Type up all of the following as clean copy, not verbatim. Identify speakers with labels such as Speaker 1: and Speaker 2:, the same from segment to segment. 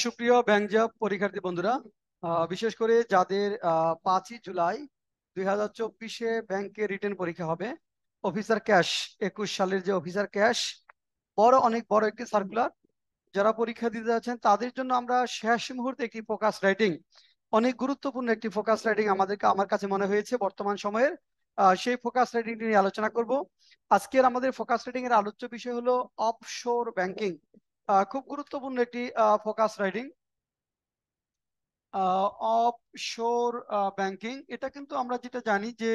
Speaker 1: সুপ্রিয় bank job পরীক্ষার্থী বন্ধুরা, বিশেষ করে যাদের 5ই জুলাই 2024 ব্যাংকে রিটেন পরীক্ষা হবে, অফিসার ক্যাশ 21 সালের যে অফিসার ক্যাশ অনেক বড় একটি সার্কুলার, যারা পরীক্ষা দিতে যাচ্ছেন তাদের জন্য আমরা শেষ মুহূর্তে একটি ফোকাস রাইটিং, অনেক গুরুত্বপূর্ণ একটি ফোকাস রাইটিং আমার কাছে মনে হয়েছে বর্তমান সময়ের। সেই ফোকাস রাইটিংটি নিয়ে আলোচনা করব। আজকের আমাদের ফোকাস রাইটিং এর আলোচ্য বিষয় হলো অফশোর ব্যাংকিং। খুব গুরুত্বপূর্ণ একটি ফোকাস রাইটিং। অফশোর ব্যাংকিং, এটা কিন্তু আমরা যেটা জানি যে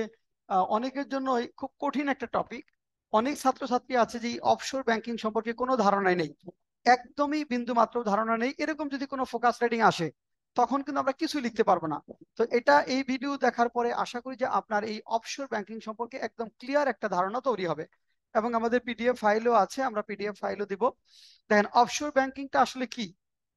Speaker 1: অনেকের জন্যই খুব কঠিন একটা টপিক। অনেক ছাত্রছাত্রী আছে যে অফশোর ব্যাংকিং সম্পর্কে কোনো ধারণাই নেই, একদমই বিন্দু মাত্র ধারণা নেই। এরকম যদি কোনো ফোকাস রাইটিং আসে তখন কিন্তু আমরা কিছুই লিখতে পারবো না। তো এই ভিডিও দেখার পরে আশা করি যে আপনার এই অফশোর ব্যাংকিং সম্পর্কে একদম ক্লিয়ার একটা ধারণা তৈরি হবে। এবং আমাদের পিডিএফ ফাইলও আছে, আমরা পিডিএফ ফাইলও দিব। দেখেন অফশোর ব্যাংকিংটা আসলে কি।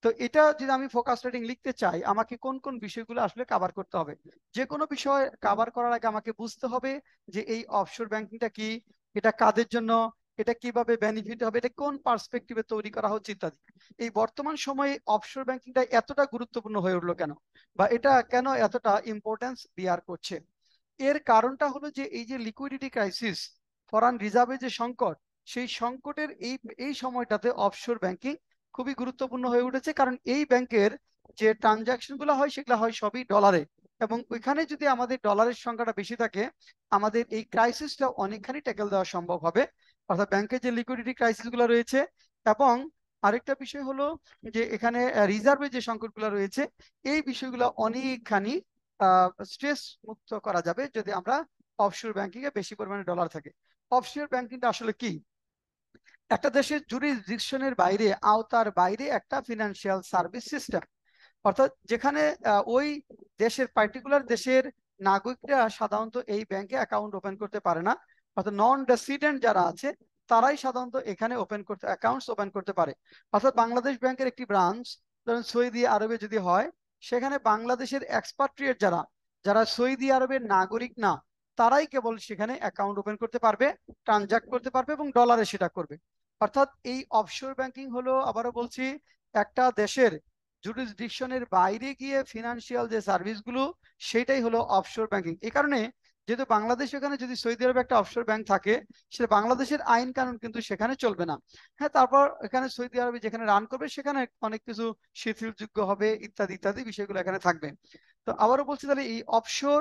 Speaker 1: তো এটা যদি আমি ফোকাস রেটিং লিখতে চাই, আমাকে কোন কোন বিষয়গুলো আসলে কভার করতে হবে। যে কোনো বিষয় কভার করার আগে আমাকে বুঝতে হবে যে এই অফশোর ব্যাংকিংটা কি, এটা কাদের জন্য, এটা কিভাবে বেনিফিট হবে, এটা কোন পার্সপেক্টিভে তৈরি করা হচ্ছে ইত্যাদি। এই বর্তমান সময়ে অফশোর ব্যাংকিংটা এতটা গুরুত্বপূর্ণ হয়ে উঠলো কেন, বা এটা কেন এতটা ইম্পর্টেন্স বিয়ার করছে। এর কারণটা হলো যে এই যে লিকুইডিটি ক্রাইসিস, ফরেন রিজার্ভের যে সংকট, সেই সংকটের এই এই সময়টাতে অফশোর ব্যাংকিং খুবই গুরুত্বপূর্ণ হয়ে উঠেছে। কারণ এই ব্যাংকের যে ট্রানজাকশন গুলো হয় সেগুলো হয় সবই ডলারে, এবং ওইখানে যদি আমাদের ডলারের সংখ্যাটা বেশি থাকে, আমাদের এই ক্রাইসিসটা অনেকখানি ট্যাকেল দেওয়া সম্ভব হবে। অর্থাৎ ব্যাংকের যে লিকুইডিটি ক্রাইসিস গুলো রয়েছে, এবং আরেকটা বিষয় হলো যে এখানে রিজার্ভের যে সংকটগুলো রয়েছে, এই বিষয়গুলো অনেকখানি স্ট্রেস মুক্ত করা যাবে যদি আমরা অফশোর ব্যাংকিং এ বেশি পরিমাণে ডলার থাকে। অফশোর ব্যাংকিংটা আসলে কি? একটা দেশের জুরিসডিকশনের বাইরে, আওতার বাইরে একটা ফিনান্সিয়াল সার্ভিস সিস্টেম। অর্থাৎ যেখানে ওই দেশের পার্টিকুলার দেশের নাগরিকরা সাধারণত এই ব্যাংকে অ্যাকাউন্ট ওপেন করতে পারে না। অর্থাৎ নন রেসিডেন্ট যারা আছে তারাই সাধারণত এখানে অ্যাকাউন্টস ওপেন করতে পারে। অর্থাৎ বাংলাদেশ ব্যাংকের একটি ব্রাঞ্চ ধরুন সৌদি আরবে যদি হয়, সেখানে বাংলাদেশের এক্সপাট্রিয়েট যারা, যারা সৌদি আরবের নাগরিক না, তারাই কেবল সেখানে অ্যাকাউন্ট ওপেন করতে পারবে, ট্রানজাক্ট করতে পারবে এবং ডলারে সেটা করবে। অর্থাৎ এই অফশোর ব্যাংকিং হলো, আবারও বলছি, একটা দেশের জুরিসডিকশনের বাইরে গিয়ে ফিনান্সিয়াল যে সার্ভিসগুলো, সেটাই হলো অফশোর ব্যাংকিং। এই কারণে যেহেতু বাংলাদেশ, এখানে যদি সৌদি আরবে একটা অফশোর ব্যাংক থাকে, সেটা বাংলাদেশের আইন কানুন কিন্তু সেখানে চলবে না। হ্যাঁ, তারপর এখানে সৌদি আরবে যেখানে রান করবে সেখানে অনেক কিছু শিথিলযোগ্য হবে, ইত্যাদি ইত্যাদি বিষয়গুলো এখানে থাকবে। তো আবারও বলছি, তাহলে এই অফশোর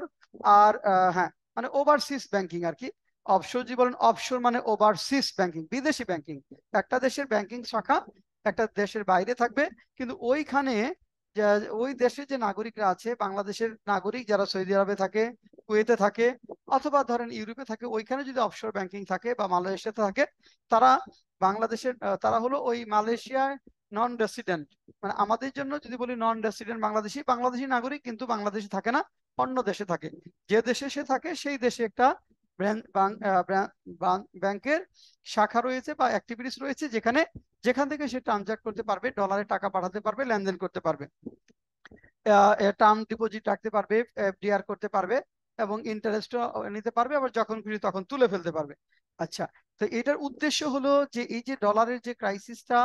Speaker 1: আর হ্যাঁ, মানে ওভারসিজ ব্যাংকিং আর কি। অফশোর যে বলেন, অফশোর মানে ওভারসিজ ব্যাংকিং, বিদেশি ব্যাংকিং। একটা দেশের ব্যাংকিং শাখা একটা দেশের বাইরে থাকবে, কিন্তু ওইখানে ওই দেশের যে নাগরিকরা আছে, বাংলাদেশের নাগরিক যারা সৌদি আরবে থাকে, কুয়েতে থাকে, অথবা ধরেন ইউরোপে থাকে, ওইখানে যদি অফশোর ব্যাংকিং থাকে বা মালয়েশিয়াতে থাকে, তারা তারা হলো ওই মালয়েশিয়ায় নন রেসিডেন্ট। মানে আমাদের জন্য যদি বলি নন রেসিডেন্ট বাংলাদেশি, বাংলাদেশি নাগরিক কিন্তু বাংলাদেশে থাকে না, অন্য দেশে থাকে। যে দেশে সে থাকে সেই দেশে একটা ব্যাংকের শাখা রয়েছে বা অ্যাক্টিভিটিস রয়েছে, যেখান থেকে সে ট্রানজাক্ট করতে পারবে, ডলারে টাকা পাঠাতে পারবে, লেনদেন করতে পারবে, টার্ম ডিপোজিট রাখতে পারবে, এফডিআর করতে পারবে, এবং ইন্টারেস্টও নিতে পারবে, আবার যখন খুশি তখন তুলে ফেলতে পারবে। আচ্ছা, তো এটার উদ্দেশ্য হলো যে এই যে ডলারের যে ক্রাইসিসটা,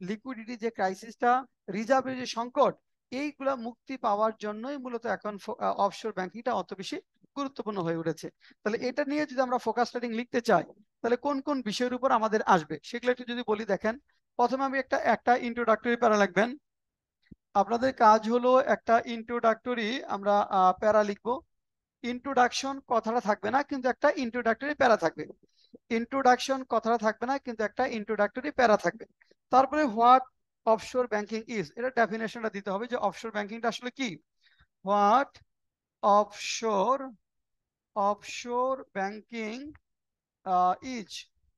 Speaker 1: লিকুইডিটি যে ক্রাইসিসটা, রিজার্ভের যে সংকট, এইগুলা মুক্তি পাওয়ার জন্যই মূলত এখন অফশোর ব্যাংকিংটা অত বেশি গুরুত্বপূর্ণ হয়ে উঠেছে। তাহলে এটা নিয়ে যদি আমরা ফোকাস রেটিং লিখতে চাই, তাহলে কোন কোন বিষয়ের উপর আমাদের আসবে সেগুলো একটু যদি বলি। দেখেন, প্রথমে আমি একটা একটা ইন্ট্রোডাক্টরি প্যারা লিখবেন। আপনাদের কাজ হলো একটা ইন্ট্রোডাক্টরি আমরা প্যারা লিখবো। ইন্ট্রোডাকশন কথাটা থাকবে না, কিন্তু একটা ইন্ট্রোডাক্টরি প্যারা থাকবে। ইন্ট্রোডাকশন কথাটা থাকবে না, কিন্তু একটা ইন্ট্রোডাক্টরি প্যারা থাকবে। তারপরে হোয়াট অফশোর ব্যাংকিং ইজ, এটা ডেফিনেশনটা দিতে হবে যে অফশোর ব্যাংকিংটা আসলে কি। What offshore offshore banking is,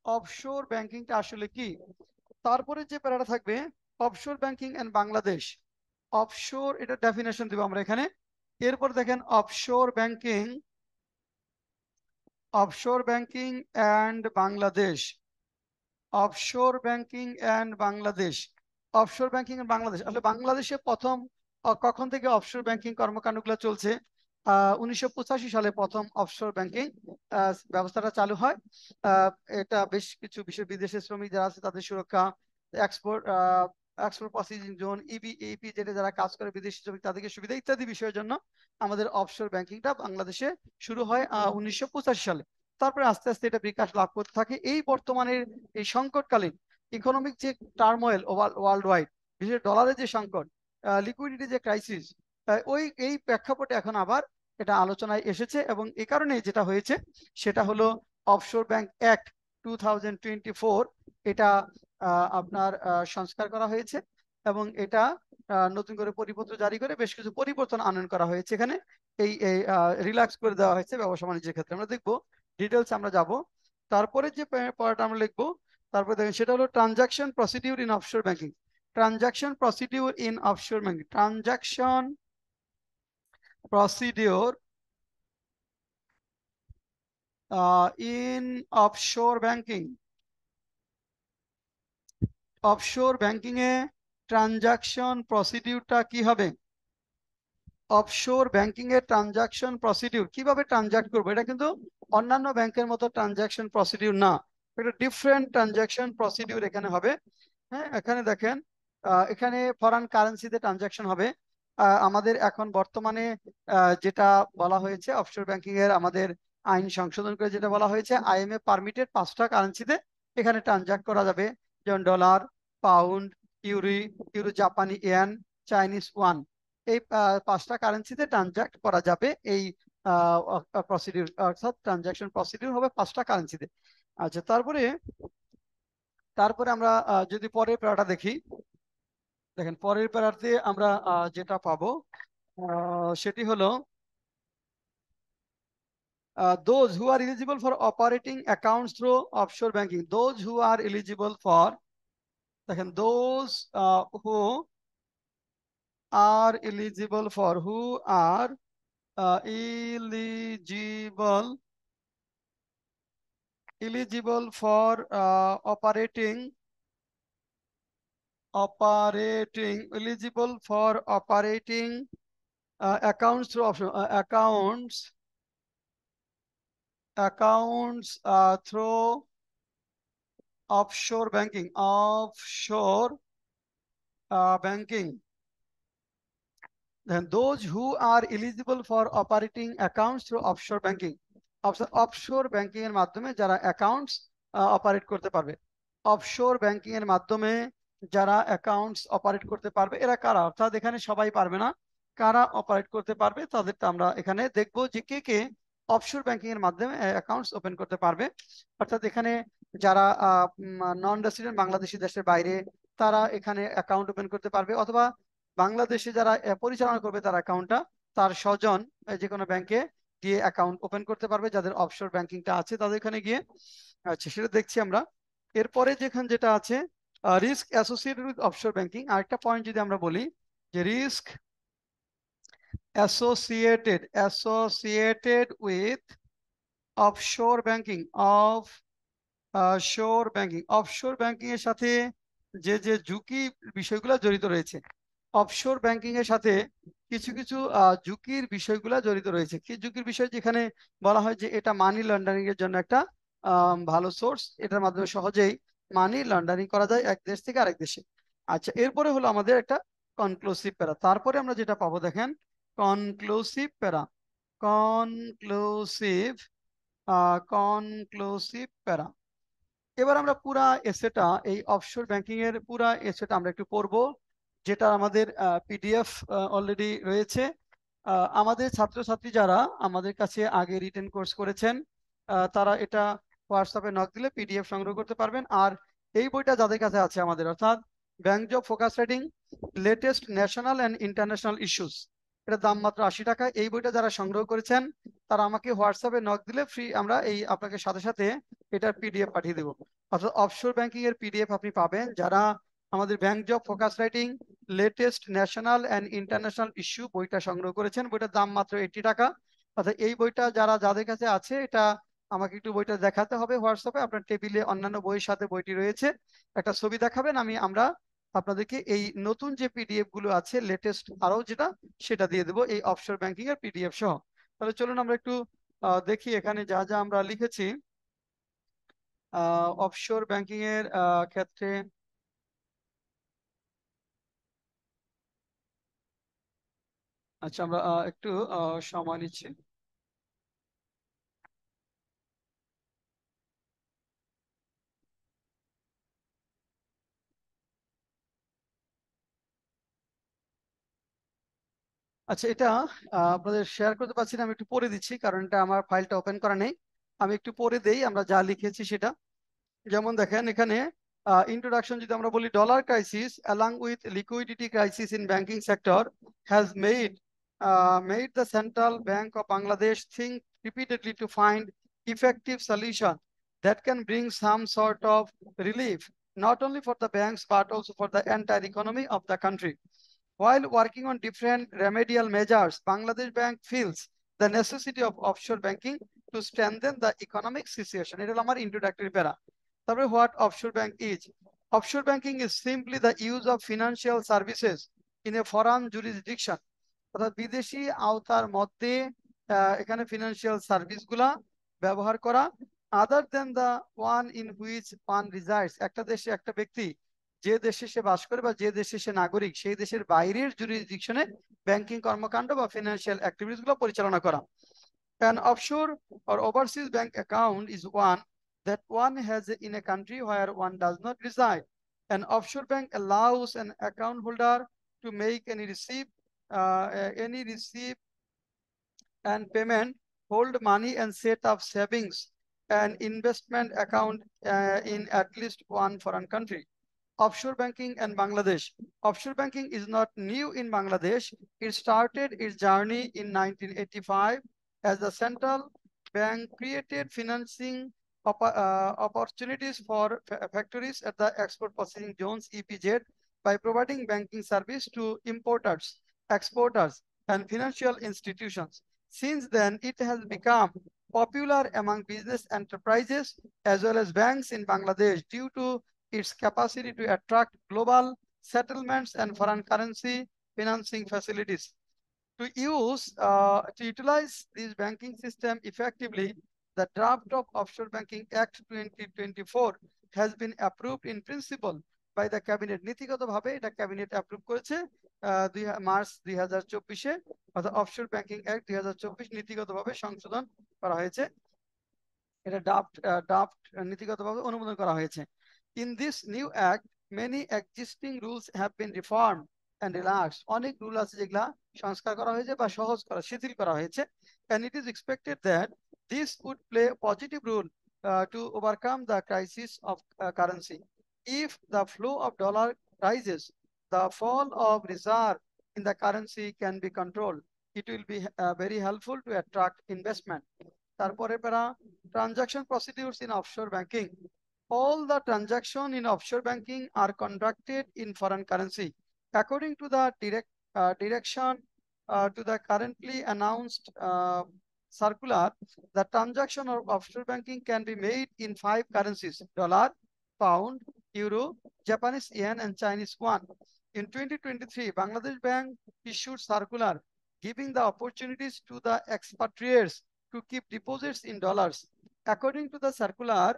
Speaker 1: offshore ব্যাংকিংটা আসলে কি। তারপরে যে প্যারাটা থাকবে, offshore banking and Bangladesh. Offshore, এটা ডেফিনেশন দিব আমরা এখানে। এরপর দেখেন offshore banking and Bangladesh. Offshore banking and Bangladesh. Offshore banking and Bangladesh, আসলে বাংলাদেশে প্রথম কখন থেকে অফশোর ব্যাংকিং কর্মকাণ্ডগুলো চলছে? 1985 সালে প্রথম অফশোর ব্যাংকিং ব্যবস্থাটা চালু হয়। আহ, এটা বেশ কিছু বিদেশি শ্রমিক যারা আছে তাদের সুরক্ষা, এক্সপোর্ট এক্সপোর্ট প্রসেসিং জোন, ইবি, এইপি, যেটা যারা কাজ করে বিদেশি শ্রমিক তাদেরকে সুবিধা ইত্যাদি বিষয়ের জন্য আমাদের অফশোর ব্যাংকিংটা বাংলাদেশে শুরু হয় 1985 সালে। তারপরে আস্তে আস্তে এটা বিকাশ লাভ করতে থাকে। এই বর্তমানের এই সংকটকালীন ইকোনমিক যে টার্মোয়েল ওয়ার্ল্ড ওয়াইড, বিশেষ ডলারের যে সংকট, লিকুইডিটি যে ক্রাইসিস, এই প্রেক্ষাপটে এখন আবার এটা আলোচনায় এসেছে। এবং এই কারণে যেটা হয়েছে সেটা হলো অফশোর ব্যাংক অ্যাক্ট 2024, এটা আপনার সংস্কার করা হয়েছে এবং এটা নতুন করে পরিপত্র জারি করে বেশ কিছু পরিবর্তন আনয়ন করা হয়েছে এখানে। এই রিল্যাক্স করে দেওয়া হয়েছে ব্যবসা বাণিজ্যের ক্ষেত্রে। আমরা দেখবো ডিটেলস, আমরা যাব। তারপরে যে পড়াটা আমরা লিখবো, তারপরে দেখেন সেটা হলো transaction procedure in offshore banking. Transaction procedure in offshore banking, transaction procedure in offshore banking. Offshore banking এ ট্রানজাকশন প্রসিডিউরটা কি হবে? অফশোর ব্যাংকিং এর ট্রানজাকশন প্রসিডিউর কিভাবে ট্রানজাক্ট করবো, এটা কিন্তু অন্যান্য ব্যাংকের মতো ট্রানজাকশন প্রসিডিউর না, এটা ডিফারেন্ট ট্রানজাকশন প্রসিডিউর এখানে হবে। হ্যাঁ, এখানে দেখেন এখানে ফরেন কারেন্সিতে ট্রানজাকশন হবে। আমাদের এখন বর্তমানে যেটা বলা হয়েছে অফশোর ব্যাংকিং এর আমাদের আইন সংশোধন করে যেটা বলা হয়েছে, আইএমএফ পারমিটেড 5টা কারেন্সিতে এখানে ট্রানজাক্ট করা যাবে, যেমন ডলার, পাউন্ড, ইউরি, ইউরো জাপানি ইয়েন, চাইনিজ ওয়ান। এই 5টা কারেন্সিতে ট্রানজাক্ট করা যাবে। এই প্রসিডিউর অর্থাৎ ট্রানজাকশন প্রসিডিউর হবে 5টা কারেন্সিতে। আচ্ছা, তারপরে তারপরে আমরা যদি পরের প্যারাটা দেখি, দেখেন পরের প্যারাতে আমরা যেটা পাবো সেটি হলো those who are eligible for operating accounts through offshore banking, those who are eligible for, দেখেন those who are eligible for, who are eligible for eligible for operating accounts through offshore accounts through offshore banking, then those who are eligible for operating accounts through offshore banking, offshore banking এর মাধ্যমে যারা accounts operate করতে পারবে। Offshore banking এর মাধ্যমে যারা accounts operate করতে পারবে এরা কারা, অর্থাৎ এখানে সবাই পারবে না, কারা অপারেট করতে পারবে তাদেরটা আমরা এখানে দেখবো যে কে কে অফশোর ব্যাংকিং এর মাধ্যমে অ্যাকাউন্টস ওপেন করতে পারবে। অর্থাৎ এখানে যারা নন রেসিডেন্ট বাংলাদেশি দেশের বাইরে, তারা এখানে অ্যাকাউন্ট ওপেন করতে পারবে, অথবা বাংলাদেশে যারা পরিচালনা করবে তার অ্যাকাউন্টটা, তার স্বজন যে কোনো ব্যাংকে গিয়ে অ্যাকাউন্ট ওপেন করতে পারবে, যাদের অফশোর ব্যাংকিংটা আছে তাদের এখানে গিয়ে। আচ্ছা, সেটা দেখছি আমরা। এরপরে যেখানে যেটা আছে risk associated with offshore banking, আরেকটা পয়েন্ট যদি আমরা বলি যে risk associated with offshore banking, offshore banking এর সাথে যে যে ঝুঁকি বিষয়গুলো জড়িত রয়েছে, অফশোর ব্যাংকিং এর সাথে কিছু কিছু ঝুঁকির বিষয়গুলো জড়িত রয়েছে। কি ঝুঁকির বিষয়? যেখানে বলা হয় যে এটা মানি লন্ডারিং এর জন্য একটা ভালো সোর্স, এটার মাধ্যমে সহজেই মানি লন্ডারিং করা যায় এক দেশ থেকে আরেক দেশে। আচ্ছা, এরপরে হলো আমাদের একটা কনক্লুসিভ প্যারা। তারপরে আমরা যেটা পাবো দেখেন কনক্লুসিভ প্যারা, কনক্লুসিভ কনক্লুসিভ প্যারা। এবার আমরা পুরা এসেটা, এই অফশোর ব্যাংকিং এর পুরা এসেটা আমরা একটু পড়বো, যেটা আমাদের পিডিএফ অলরেডি রয়েছে। আমাদের ছাত্রছাত্রী যারা আমাদের কাছে আগে রিটেন কোর্স করেছেন তারা এটা হোয়াটসঅ্যাপে নক দিলে পিডিএফ সংগ্রহ করতে পারবেন। আর এই বইটা যাদের কাছে আছে আমাদের, অর্থাৎ bank job focus writing latest national and international issues, এটা দাম মাত্র 80 টাকা। এই বইটা যারা সংগ্রহ করেছেন তারা আমাকে হোয়াটসঅ্যাপে নক দিলে ফ্রি আমরা এই আপনাকে সাথে সাথে এটার পিডিএফ পাঠিয়ে দেবো। অর্থাৎ অফশোর ব্যাংকিং এর পিডিএফ আপনি পাবেন যারা আমাদের bank job focus writing latest national and international issue বইটা সংগ্রহ করেছেন। বইটার দাম মাত্র 80 টাকা। অর্থাৎ এই বইটা যাদের কাছে আছে, এটা আমাকে একটু বইটা দেখাতে হবে হোয়াটসঅ্যাপে। আপনার টেবিলে অন্যান্য বইয়ের সাথে বইটি রয়েছে, একটা ছবি দেখাবেন, আমরা আপনাদেরকে এই নতুন যে পিডিএফ গুলো আছে লেটেস্ট আরো যেটা, সেটা দিয়ে দেবো এই অফশোর ব্যাংকিং এর পিডিএফ সহ। তাহলে চলুন আমরা একটু দেখি এখানে যা যা আমরা লিখেছি অফশোর ব্যাংকিং এর ক্ষেত্রে। আচ্ছা, আমরা একটু সময় নিচ্ছি। আচ্ছা, এটা আপনাদের শেয়ার করতে পারছি না, আমি একটু পড়ে দিচ্ছি কারণ এটা আমার ফাইলটা ওপেন করা নেই। আমি একটু পড়ে দেই আমরা যা লিখেছি সেটা। যেমন দেখেন এখানে ইন্ট্রোডাকশন যদি আমরা বলি, dollar crisis along with liquidity crisis in banking sector has made the Central Bank of Bangladesh think repeatedly to find effective solution that can bring some sort of relief not only for the banks but also for the entire economy of the country. While working on different remedial measures, Bangladesh Bank feels the necessity of offshore banking to strengthen the economic situation. এটা হলো আমার introductory প্যারা। তারপরে what offshore bank is? Offshore banking is simply the use of financial services in a foreign jurisdiction. অর্থাৎ বিদেশি আওতার মধ্যে এখানে ফিনান্সিয়াল সার্ভিস গুলা ব্যবহার করা, আদার দেন the one in which one রিজাইডস, একটা দেশে একটা ব্যক্তি যে দেশে সে বাস করে বা যে দেশে সে নাগরিক সেই দেশের বাইরের জুরিসডিকশনে ব্যাংকিং কর্মকাণ্ড বা ফিনান্সিয়াল অ্যাক্টিভিটিস গুলো পরিচালনা করা। An offshore or overseas bank account is one that one has in a country where one does not reside. An offshore bank allows an account holder to make any receipt and payment, hold money and set up savings and investment account in at least one foreign country. Offshore banking and Bangladesh. Offshore banking is not new in Bangladesh. It started its journey in 1985 as the central bank created financing opportunities for factories at the export processing zones EPZ by providing banking service to importers, exporters, and financial institutions. Since then, it has become popular among business enterprises as well as banks in Bangladesh due to its capacity to attract global settlements and foreign currency financing facilities. To utilize this banking system effectively, the draft of Offshore Banking Act 2024 has been approved in principle by the cabinet. নীতিগতভাবে এটা cabinet approve করেছে March 2024-এ, অর্থাৎ offshore banking act 2024 নীতিগতভাবে সংশোধন করা হয়েছে। এটা draft নীতিগতভাবে অনুমোদন করা হয়েছে। In this new act, many existing rules have been reformed and relaxed. অনেক রুল আছে যেগুলা সংস্কার করা হয়েছে বা সহজ করা শিথিল করা হয়েছে। And it is expected that this would play a positive role to overcome the crisis of currency. If the flow of dollar rises, the fall of reserve in the currency can be controlled. It will be very helpful to attract investment. তারপরে প্যারা transaction procedures in offshore banking. All the transactions in offshore banking are conducted in foreign currency. According to the direction to the currently announced circular, the transaction of offshore banking can be made in 5 currencies: dollar, pound, euro, Japanese yen, and Chinese yuan. In 2023, Bangladesh Bank issued circular giving the opportunities to the expatriates to keep deposits in dollars. According to the circular,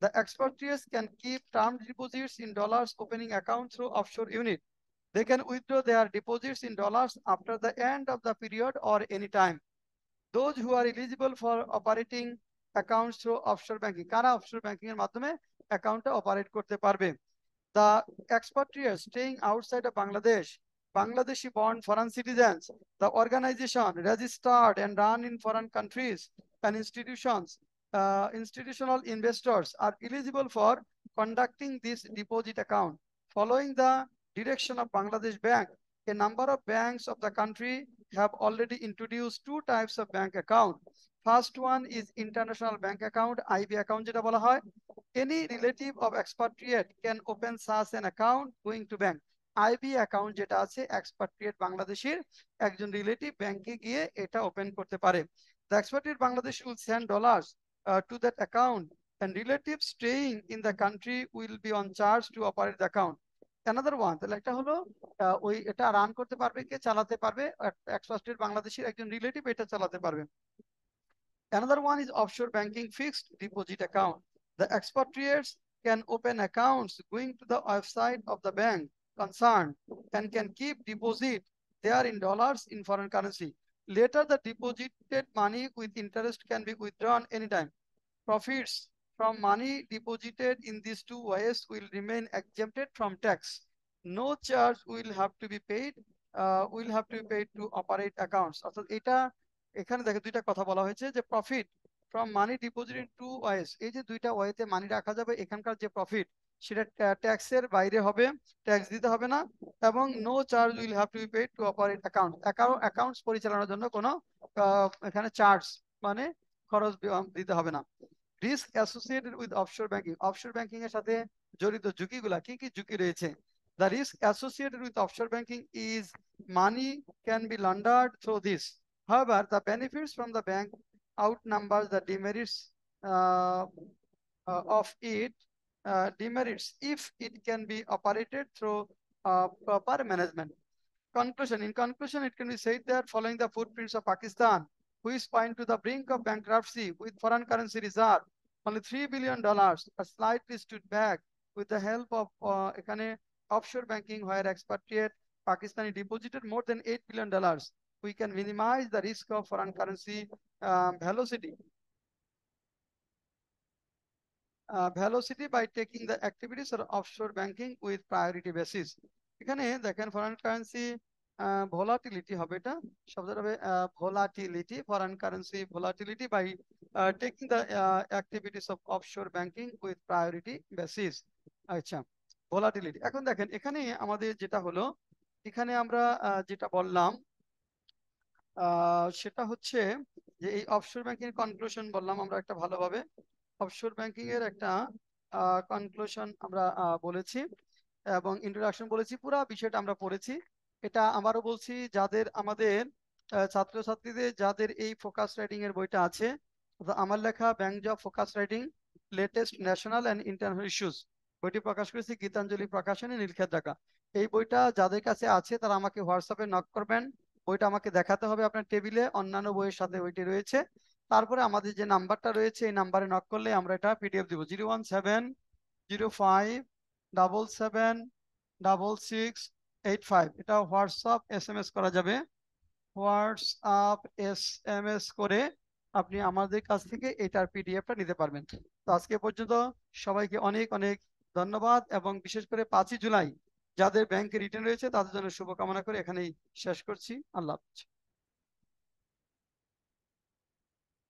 Speaker 1: the expatriates can keep term deposits in dollars opening account through offshore unit. They can withdraw their deposits in dollars after the end of the period or any time. Those who are eligible for operating accounts through offshore banking, কারা offshore banking এর মাধ্যমে অ্যাকাউন্টটা operate করতে পারবে? The expatriates staying outside of Bangladesh, Bangladeshi born foreign citizens, the organization registered and run in foreign countries and institutional investors are eligible for conducting this deposit account. Following the direction of Bangladesh Bank, a number of banks of the country have already introduced 2 types of bank account. First one is international bank account, IB account যেটা বলা হয়। Any relative of expatriate can open such an account going to bank. IB account যেটা আছে expatriate বাংলাদেশের একজন relative ব্যাংকে গিয়ে এটা ওপেন করতে পারে। The expatriate Bangladesh will send dollars to that account and relatives staying in the country will be on charge to operate the account. Another one, তাহলে একটা হলো ওই এটা রান করতে পারবে, কে চালাতে পারবে? expatriate বাংলাদেশের একজন রিলেটিভ এটা চালাতে পারবে। Another one is offshore banking fixed deposit account. The expatriates can open accounts going to the website of the bank concerned and can keep deposit they are in dollars in foreign currency. Later, the deposited money with interest can be withdrawn anytime. Profits from money deposited in these two ways will remain exempted from tax. No charge will have to be paid to operate accounts. অর্থাৎ এটা এখানে দেখে দুইটা কথা বলা হয়েছে যে profit from money deposited two ways, এই যে দুইটা ওয়েতে মানি রাখা যাবে, এখানকার যে প্রফিট সেটা ট্যাক্সের বাইরে হবে, ট্যাক্স দিতে হবে না। এবং no charge will have to be paid to operate accounts পরিচালনার জন্য কোনো এখানে চার্জ মানে খরচ দিতে হবে না। Risk associated with offshore banking, offshore banking এর সাথে জড়িত ঝুঁকিগুলা কি কি ঝুঁকি রয়েছে? The risk associated with offshore banking is money can be laundered through this. However, the benefits from the bank outnumbers the demerits uh, of it demerits if it can be operated through proper management. Conclusion. In conclusion, it can be said that following the footprints of Pakistan, which point to the brink of bankruptcy with foreign currency reserve, only $3 billion are slightly stood back with the help of offshore banking, where expatriate Pakistani deposited more than $8 billion. We can minimize the risk of foreign currency velocity by taking the activities of offshore banking with priority basis. এখানে দেখেন foreign currency volatility হবে, এটা শব্দটা হবে volatility, foreign currency volatility by taking the activities of offshore banking with priority basis. আচ্ছা, volatility. এখন দেখেন এখানে আমাদের যেটা হলো, এখানে আমরা যেটা বললাম সেটা হচ্ছে যে এই অফশোর ব্যাংকিং কনক্লুশন বললাম আমরা একটা ভালোভাবে, অফশোর ব্যাংকিং এর একটা কনক্লুশন আমরা বলেছি এবং ইন্ট্রোডাকশন বলেছি, পুরো বিষয়টা আমরা পড়েছি। এটা আমারও বলছি যাদের আমাদের ছাত্রছাত্রীদের যাদের এই ফোকাস রাইটিং এর বইটা আছে, আমার লেখা bank job focus writing latest national and international issues, বইটি প্রকাশ করেছি গীতাঞ্জলি প্রকাশনী, নীলক্ষেত ঢাকা। এই বইটা যাদের কাছে আছে তারা আমাকে হোয়াটসঅ্যাপে নক করবেন, বইটা আমাকে দেখাতে হবে আপনার টেবিলে, অন্যান্য বইয়ের সাথে বইটি রয়েছে। তারপরে আমাদের যে নাম্বারটা রয়েছে এই নাম্বারে নক করলে আমরা এটা পিডিএফ দিব। 01705776685, এটা হোয়াটসঅ্যাপ SMS করা যাবে। হোয়াটসঅ্যাপ SMS করে আপনি আমাদের কাছ থেকে এটার পিডিএফটা নিতে পারবেন। তো আজকে পর্যন্ত সবাইকে অনেক অনেক ধন্যবাদ, এবং বিশেষ করে 5ই জুলাই যাদের ব্যাংকে রিটার্ন রয়েছে তাদের জন্য শুভকামনা করে এখানেই শেষ করছি। আল্লাহ হাফেজ।